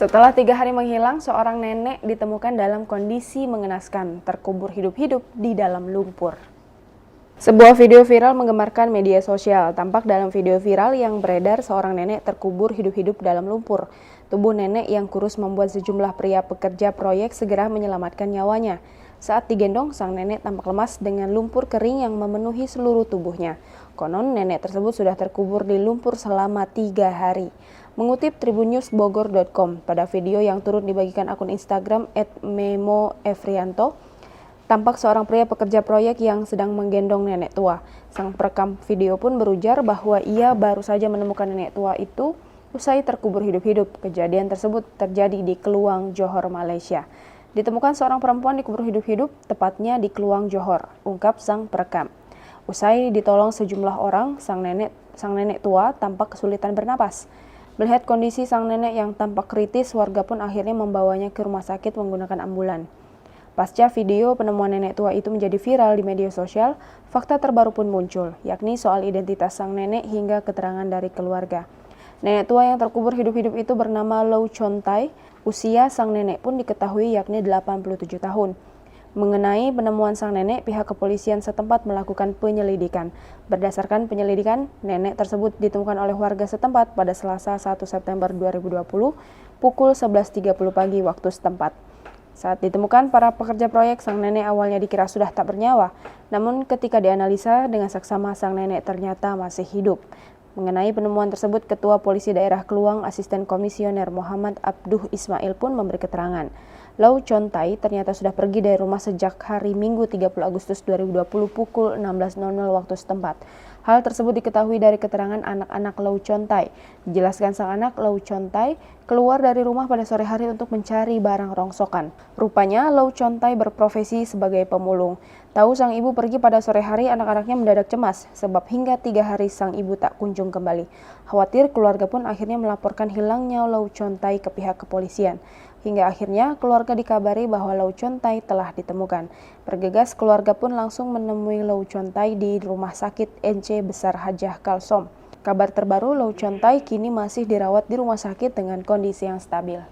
Setelah 3 hari menghilang, seorang nenek ditemukan dalam kondisi mengenaskan, terkubur hidup-hidup di dalam lumpur. Sebuah video viral menggemarkan media sosial. Tampak dalam video viral yang beredar, seorang nenek terkubur hidup-hidup dalam lumpur. Tubuh nenek yang kurus membuat sejumlah pria pekerja proyek segera menyelamatkan nyawanya. Saat digendong, sang nenek tampak lemas dengan lumpur kering yang memenuhi seluruh tubuhnya. Konon, nenek tersebut sudah terkubur di lumpur selama 3 hari. Mengutip tribunnews.bogor.com, pada video yang turut dibagikan akun Instagram @memoefrianto, tampak seorang pria pekerja proyek yang sedang menggendong nenek tua. Sang perekam video pun berujar bahwa ia baru saja menemukan nenek tua itu usai terkubur hidup-hidup. Kejadian tersebut terjadi di Keluang, Johor, Malaysia. Ditemukan seorang perempuan dikubur hidup-hidup, tepatnya di Keluang, Johor, ungkap sang perekam. Usai ditolong sejumlah orang, sang nenek tua tampak kesulitan bernapas. Melihat kondisi sang nenek yang tampak kritis, warga pun akhirnya membawanya ke rumah sakit menggunakan ambulan. Pasca video penemuan nenek tua itu menjadi viral di media sosial, fakta terbaru pun muncul, yakni soal identitas sang nenek hingga keterangan dari keluarga. Nenek tua yang terkubur hidup-hidup itu bernama Low Chon Tai. Usia sang nenek pun diketahui yakni 87 tahun. Mengenai penemuan sang nenek, pihak kepolisian setempat melakukan penyelidikan. Berdasarkan penyelidikan, nenek tersebut ditemukan oleh warga setempat pada Selasa 1 September 2020 pukul 11.30 pagi waktu setempat. Saat ditemukan para pekerja proyek, sang nenek awalnya dikira sudah tak bernyawa. Namun ketika dianalisa dengan saksama, sang nenek ternyata masih hidup. Mengenai penemuan tersebut, Ketua Polisi Daerah Keluang, Asisten Komisioner Muhammad Abduh Ismail pun memberi keterangan. Low Chon Tai ternyata sudah pergi dari rumah sejak hari Minggu 30 Agustus 2020 pukul 16.00 waktu setempat. Hal tersebut diketahui dari keterangan anak-anak Low Chon Tai. Dijelaskan sang anak, Low Chon Tai keluar dari rumah pada sore hari untuk mencari barang rongsokan. Rupanya Low Chon Tai berprofesi sebagai pemulung. Tahu sang ibu pergi pada sore hari, anak-anaknya mendadak cemas sebab hingga 3 hari sang ibu tak kunjung kembali. Khawatir, keluarga pun akhirnya melaporkan hilangnya Low Chon Tai ke pihak kepolisian. Hingga akhirnya keluarga dikabari bahwa Low Chon Tai telah ditemukan. Bergegas, keluarga pun langsung menemui Low Chon Tai di Rumah Sakit NC Besar Hajah Kalsom. Kabar terbaru, Low Chon Tai kini masih dirawat di rumah sakit dengan kondisi yang stabil.